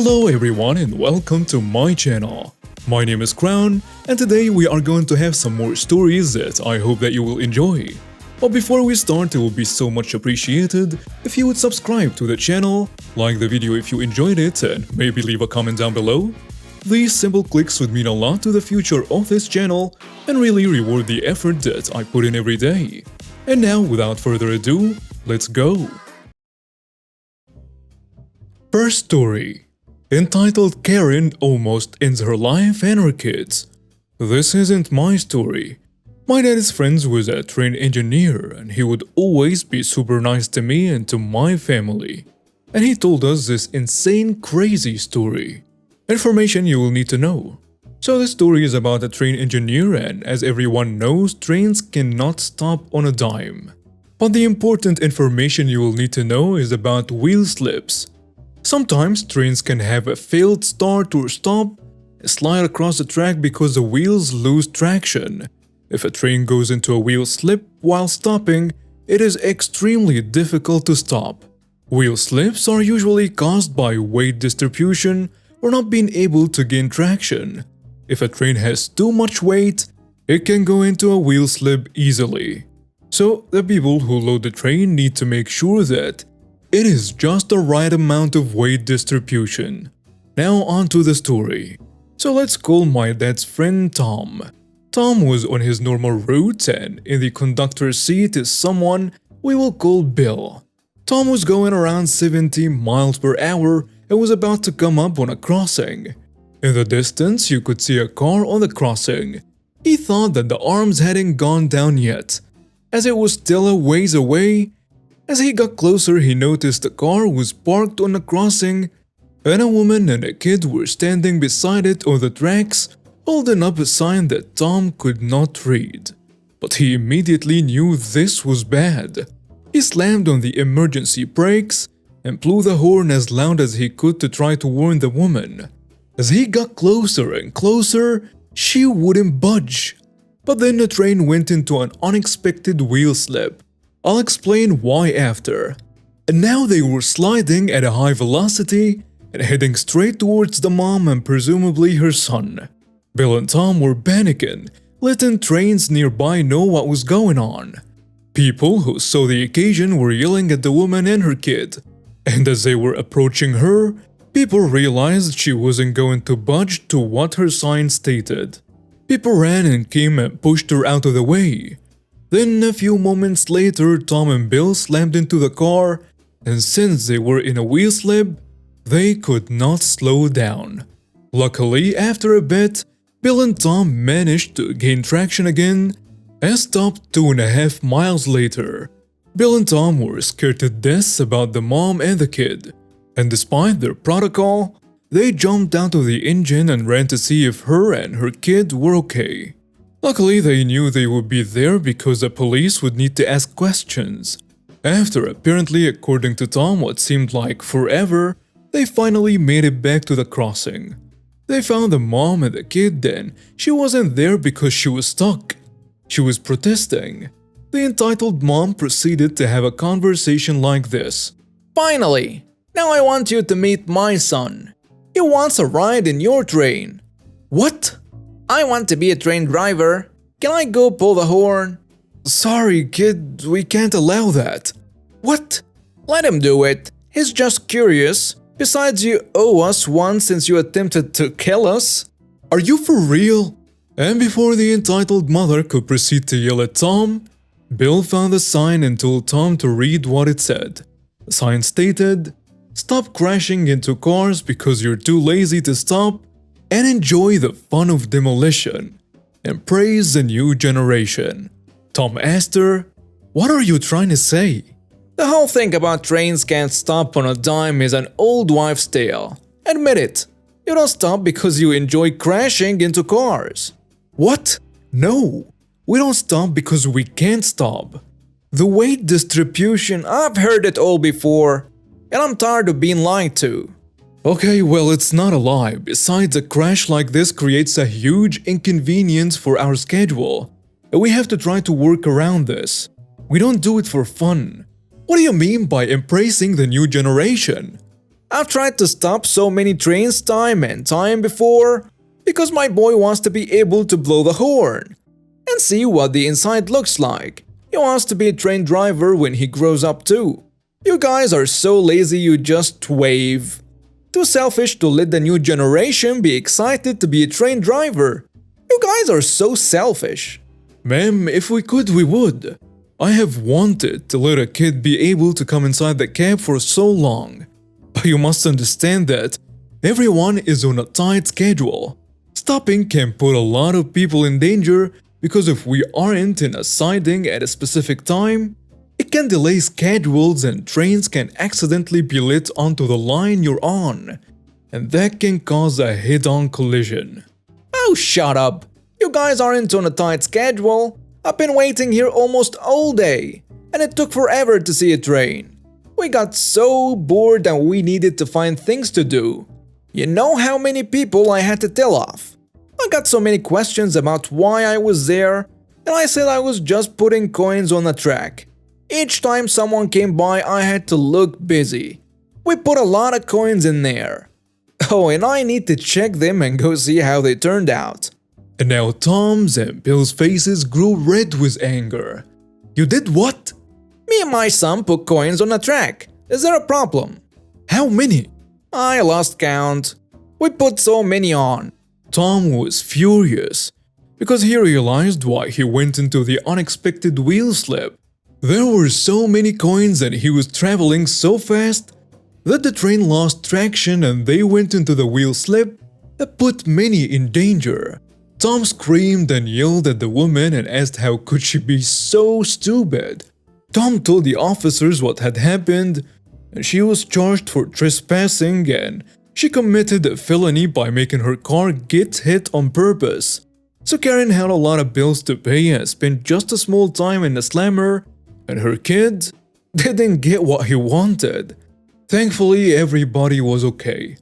Hello everyone and welcome to my channel. My name is Crown and today we are going to have some more stories that I hope that you will enjoy. But before we start, it will be so much appreciated if you would subscribe to the channel, like the video if you enjoyed it, and maybe leave a comment down below. These simple clicks would mean a lot to the future of this channel and really reward the effort that I put in every day. And now, without further ado, let's go! First story. Entitled Karen Almost Ends Her Life and Her Kids. This isn't my story. My dad is friends with a train engineer and he would always be super nice to me and to my family. And he told us this insane crazy story. Information you will need to know. So the story is about a train engineer, and as everyone knows, trains cannot stop on a dime. But the important information you will need to know is about wheel slips. Sometimes trains can have a failed start or stop, slide across the track because the wheels lose traction. If a train goes into a wheel slip while stopping, it is extremely difficult to stop. Wheel slips are usually caused by weight distribution or not being able to gain traction. If a train has too much weight, it can go into a wheel slip easily. So the people who load the train need to make sure that it is just the right amount of weight distribution. Now on to the story. So let's call my dad's friend Tom. Tom was on his normal route and in the conductor's seat is someone we will call Bill. Tom was going around 70 miles per hour and was about to come up on a crossing. In the distance, you could see a car on the crossing. He thought that the arms hadn't gone down yet, as it was still a ways away. As he got closer, he noticed the car was parked on the crossing, and a woman and a kid were standing beside it on the tracks, holding up a sign that Tom could not read. But he immediately knew this was bad. He slammed on the emergency brakes and blew the horn as loud as he could to try to warn the woman. As he got closer and closer, she wouldn't budge. But then the train went into an unexpected wheel slip. I'll explain why after. And now they were sliding at a high velocity and heading straight towards the mom and presumably her son. Bill and Tom were panicking, letting trains nearby know what was going on. People who saw the occasion were yelling at the woman and her kid. And as they were approaching her, people realized she wasn't going to budge to what her sign stated. People ran and came and pushed her out of the way. Then a few moments later, Tom and Bill slammed into the car, and since they were in a wheel slip, they could not slow down. Luckily, after a bit, Bill and Tom managed to gain traction again and stopped 2.5 miles later. Bill and Tom were scared to death about the mom and the kid, and despite their protocol, they jumped out of the engine and ran to see if her and her kid were okay. Luckily, they knew they would be there because the police would need to ask questions. After apparently, according to Tom, what seemed like forever, they finally made it back to the crossing. They found the mom and the kid, then she wasn't there because she was stuck. She was protesting. The entitled mom proceeded to have a conversation like this. Finally! Now I want you to meet my son. He wants a ride in your train. What? I want to be a train driver. Can I go pull the horn? Sorry, kid, we can't allow that. What? Let him do it. He's just curious. Besides, you owe us one since you attempted to kill us. Are you for real? And before the entitled mother could proceed to yell at Tom, Bill found the sign and told Tom to read what it said. The sign stated, "Stop crashing into cars because you're too lazy to stop, and enjoy the fun of demolition, and praise the new generation." Tom asked her, "What are you trying to say?" The whole thing about trains can't stop on a dime is an old wives' tale. Admit it. You don't stop because you enjoy crashing into cars. What? No, we don't stop because we can't stop. The weight distribution, I've heard it all before, and I'm tired of being lied to. Okay, well, it's not a lie. Besides, a crash like this creates a huge inconvenience for our schedule, and we have to try to work around this. We don't do it for fun. What do you mean by embracing the new generation? I've tried to stop so many trains time and time before because my boy wants to be able to blow the horn and see what the inside looks like. He wants to be a train driver when he grows up too. You guys are so lazy you just wave. Too selfish to let the new generation be excited to be a train driver. You guys are so selfish. Ma'am, if we could, we would. I have wanted to let a kid be able to come inside the cab for so long. But you must understand that everyone is on a tight schedule. Stopping can put a lot of people in danger because if we aren't in a siding at a specific time, it can delay schedules and trains can accidentally be lit onto the line you're on. And that can cause a head-on collision. Oh, shut up. You guys aren't on a tight schedule. I've been waiting here almost all day, and it took forever to see a train. We got so bored and we needed to find things to do. You know how many people I had to tell off? I got so many questions about why I was there, and I said I was just putting coins on the track. Each time someone came by, I had to look busy. We put a lot of coins in there. Oh, and I need to check them and go see how they turned out. And now Tom's and Bill's faces grew red with anger. You did what? Me and my son put coins on the track. Is there a problem? How many? I lost count. We put so many on. Tom was furious because he realized why he went into the unexpected wheel slip. There were so many coins and he was traveling so fast that the train lost traction and they went into the wheel slip that put many in danger. Tom screamed and yelled at the woman and asked how could she be so stupid. Tom told the officers what had happened and she was charged for trespassing and she committed a felony by making her car get hit on purpose. So Karen had a lot of bills to pay and spent just a small time in the slammer, and her kid didn't get what he wanted. Thankfully, everybody was okay.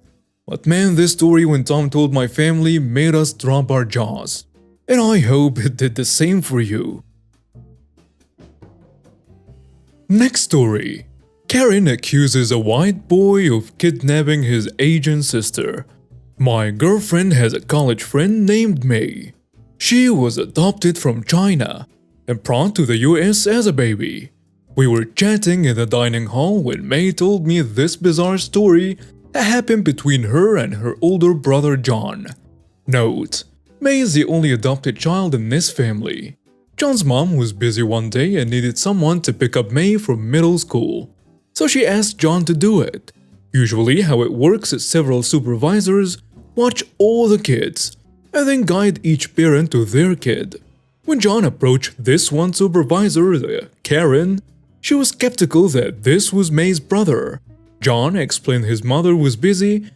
But man, this story when Tom told my family made us drop our jaws. And I hope it did the same for you. Next story. Karen accuses a white boy of kidnapping his Asian sister. My girlfriend has a college friend named May. She was adopted from China and brought to the US as a baby. We were chatting in the dining hall when May told me this bizarre story that happened between her and her older brother John. Note: May is the only adopted child in this family. John's mom was busy one day and needed someone to pick up May from middle school. So she asked John to do it. Usually how it works is several supervisors watch all the kids and then guide each parent to their kid. When John approached this one supervisor, Karen, she was skeptical that this was May's brother. John explained his mother was busy,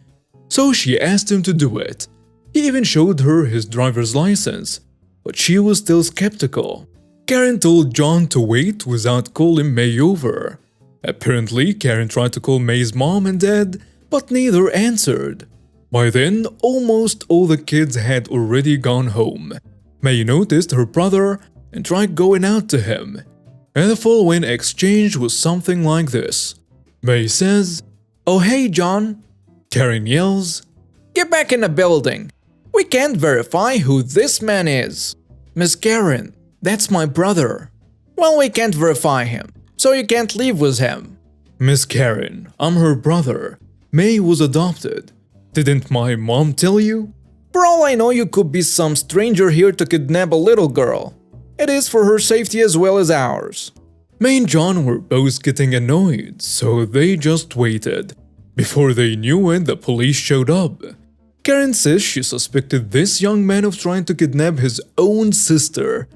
so she asked him to do it. He even showed her his driver's license, but she was still skeptical. Karen told John to wait without calling May over. Apparently, Karen tried to call May's mom and dad, but neither answered. By then, almost all the kids had already gone home. May noticed her brother and tried going out to him. And the following exchange was something like this. May says, "Oh hey John." Karen yells, "Get back in the building. We can't verify who this man is." "Miss Karen, that's my brother." "Well, we can't verify him, so you can't leave with him." "Miss Karen, I'm her brother. May was adopted. Didn't my mom tell you?" "For all I know, you could be some stranger here to kidnap a little girl. It is for her safety as well as ours." May and John were both getting annoyed, so they just waited. Before they knew it, the police showed up. Karen says she suspected this young man of trying to kidnap his own sister,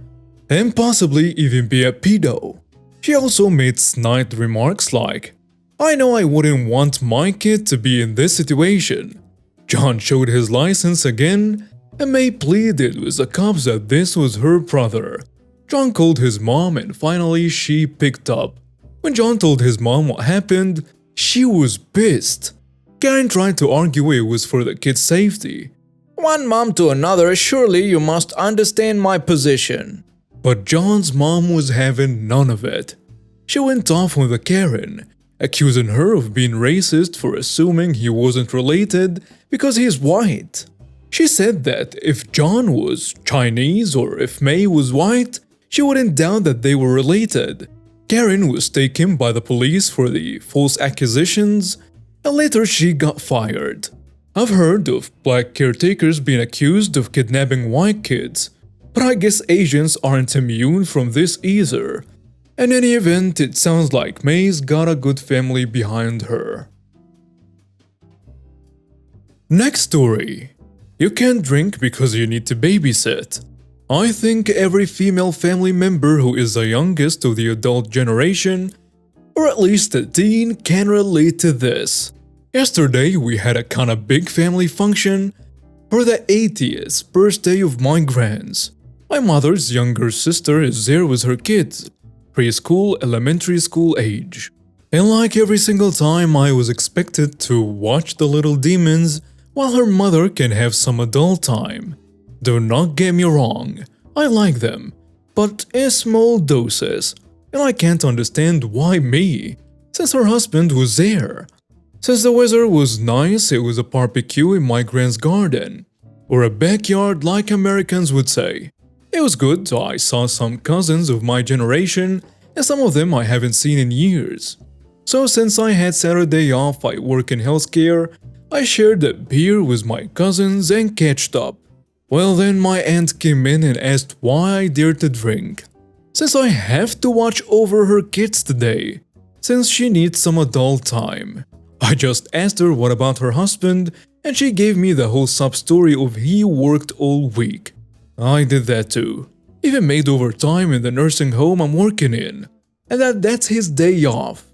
and possibly even be a pedo. She also made snide remarks like, "I know I wouldn't want my kid to be in this situation." John showed his license again, and May pleaded with the cops that this was her brother. John called his mom and finally she picked up. When John told his mom what happened, she was pissed. Karen tried to argue it was for the kid's safety. "One mom to another, surely you must understand my position." But John's mom was having none of it. She went off with a Karen accusing her of being racist for assuming he wasn't related because he's white. She said that if John was Chinese or if May was white, she wouldn't doubt that they were related. Karen was taken by the police for the false accusations, and later she got fired. I've heard of black caretakers being accused of kidnapping white kids, but I guess Asians aren't immune from this either. In any event, it sounds like May's got a good family behind her. Next story. You can't drink because you need to babysit. I think every female family member who is the youngest of the adult generation, or at least a teen, can relate to this. Yesterday, we had a kinda big family function for the 80th birthday of my grands. My mother's younger sister is there with her kids, preschool, elementary school age. And like every single time, I was expected to watch the little demons while her mother can have some adult time. Do not get me wrong, I like them, but in small doses, and I can't understand why me, since her husband was there. Since the weather was nice, it was a barbecue in my grand's garden, or a backyard like Americans would say. It was good. I saw some cousins of my generation, and some of them I haven't seen in years. So since I had Saturday off, I work in healthcare, I shared a beer with my cousins and catched up. Well, then my aunt came in and asked why I dared to drink. Since I have to watch over her kids today, since she needs some adult time. I just asked her what about her husband, and she gave me the whole sub-story of he worked all week. I did that too. Even made overtime in the nursing home I'm working in. And that's his day off.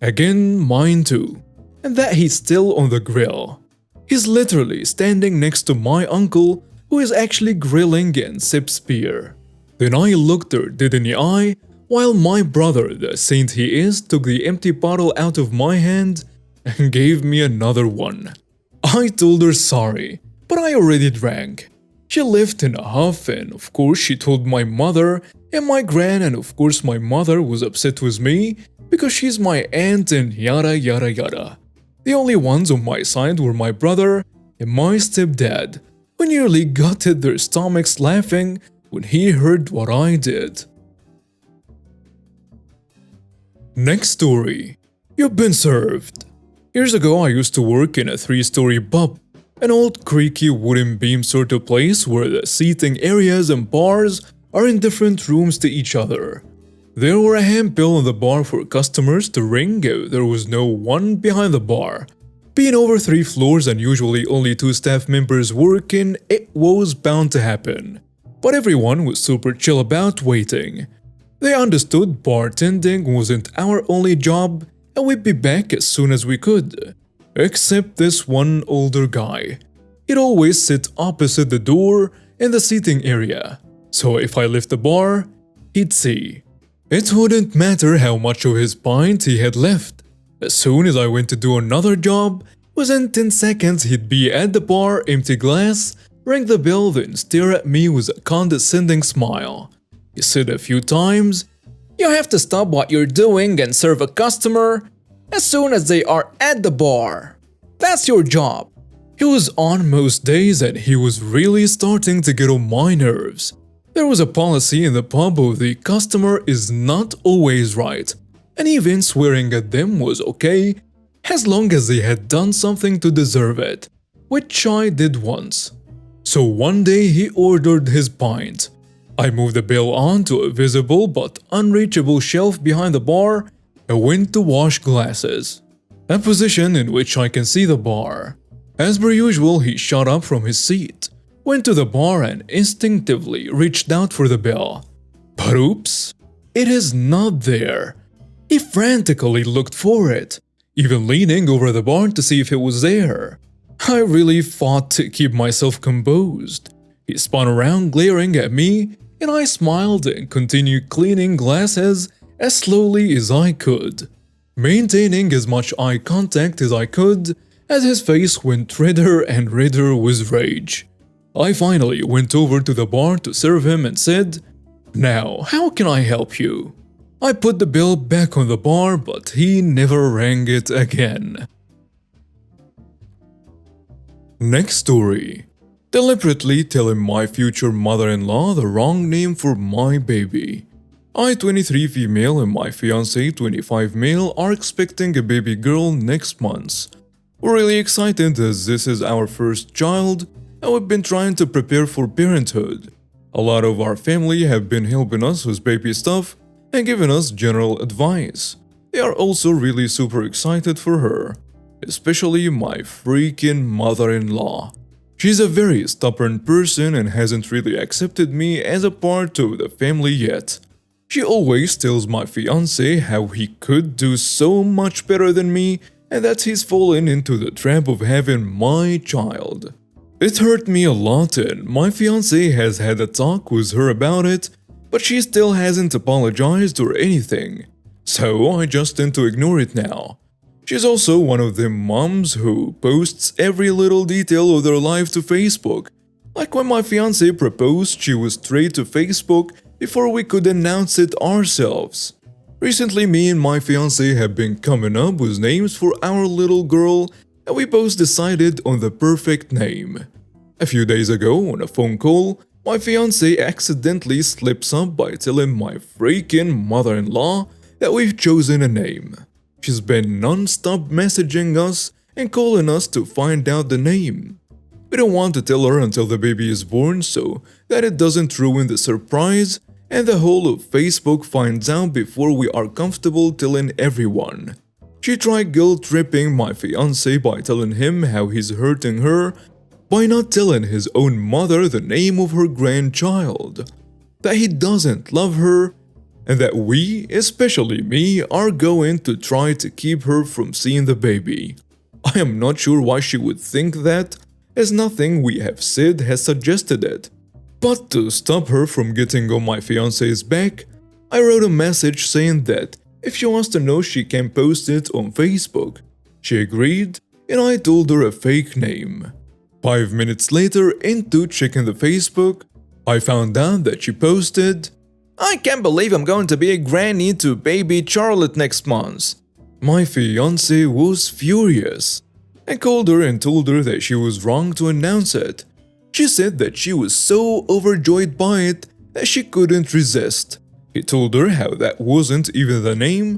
Again, mine too. And that he's still on the grill. He's literally standing next to my uncle, who is actually grilling and sips beer. Then I looked her dead in the eye, while my brother, the saint he is, took the empty bottle out of my hand and gave me another one. I told her sorry, but I already drank. She left in a huff, and of course she told my mother and my gran, and of course my mother was upset with me because she's my aunt and yada yada yada. The only ones on my side were my brother and my stepdad, who nearly gutted their stomachs laughing when he heard what I did. Next story. You've been served. Years ago, I used to work in a 3-story pub, an old creaky wooden beam sort of place where the seating areas and bars are in different rooms to each other. There were a handbell on the bar for customers to ring if there was no one behind the bar. Being over 3 floors and usually only 2 staff members working, it was bound to happen. But everyone was super chill about waiting. They understood bartending wasn't our only job, and we'd be back as soon as we could. Except this one older guy. He'd always sit opposite the door in the seating area, so if I left the bar, he'd see. It wouldn't matter how much of his pint he had left. As soon as I went to do another job, within 10 seconds he'd be at the bar, empty glass, ring the bell, then stare at me with a condescending smile. He said a few times, "You have to stop what you're doing and serve a customer as soon as they are at the bar. That's your job." He was on most days and he was really starting to get on my nerves. There was a policy in the pub of the customer is not always right, and even swearing at them was okay as long as they had done something to deserve it, which I did once. So one day he ordered his pint. I moved the bill onto a visible but unreachable shelf behind the bar and went to wash glasses, a position in which I can see the bar. As per usual, he shot up from his seat, went to the bar and instinctively reached out for the bill. But oops, it is not there. He frantically looked for it, even leaning over the bar to see if it was there. I really fought to keep myself composed. He spun around glaring at me, and I smiled and continued cleaning glasses as slowly as I could, maintaining as much eye contact as I could as his face went redder and redder with rage. I finally went over to the bar to serve him and said, "Now, how can I help you?" I put the bill back on the bar, but he never rang it again. Next story. Deliberately telling my future mother-in-law the wrong name for my baby. I, 23 female, and my fiance, 25 male, are expecting a baby girl next month. We're really excited as this is our first child, and we've been trying to prepare for parenthood. A lot of our family have been helping us with baby stuff and giving us general advice. They are also really super excited for her, especially my freaking mother-in-law. She's a very stubborn person and hasn't really accepted me as a part of the family yet. She always tells my fiancé how he could do so much better than me and that he's fallen into the trap of having my child. It hurt me a lot and my fiancé has had a talk with her about it, but she still hasn't apologized or anything, so I just tend to ignore it now. She's also one of them moms who posts every little detail of their life to Facebook. Like when my fiancé proposed, she was straight to Facebook before we could announce it ourselves. Recently, me and my fiancé have been coming up with names for our little girl, and we both decided on the perfect name. A few days ago, on a phone call, my fiancé accidentally slips up by telling my freaking mother-in-law that we've chosen a name. She's been non-stop messaging us and calling us to find out the name. We don't want to tell her until the baby is born so that it doesn't ruin the surprise and the whole of Facebook finds out before we are comfortable telling everyone. She tried guilt-tripping my fiancé by telling him how he's hurting her by not telling his own mother the name of her grandchild, that he doesn't love her, and that we, especially me, are going to try to keep her from seeing the baby. I am not sure why she would think that, as nothing we have said has suggested it. But to stop her from getting on my fiancé's back, I wrote a message saying that if she wants to know she can post it on Facebook. She agreed, and I told her a fake name. 5 minutes later, into checking the Facebook, I found out that she posted, "I can't believe I'm going to be a granny to baby Charlotte next month." My fiancé was furious. I called her and told her that she was wrong to announce it. She said that she was so overjoyed by it that she couldn't resist. He told her how that wasn't even the name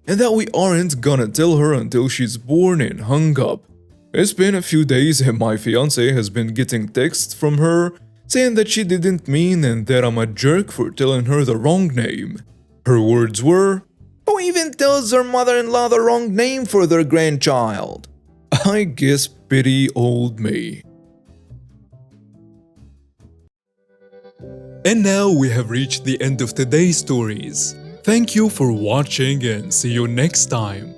and that we aren't gonna tell her until she's born and hung up. It's been a few days and my fiancé has been getting texts from her saying that she didn't mean and that I'm a jerk for telling her the wrong name. Her words were, "Who even tells their mother-in-law the wrong name for their grandchild?" I guess pity old me. And now we have reached the end of today's stories. Thank you for watching and see you next time.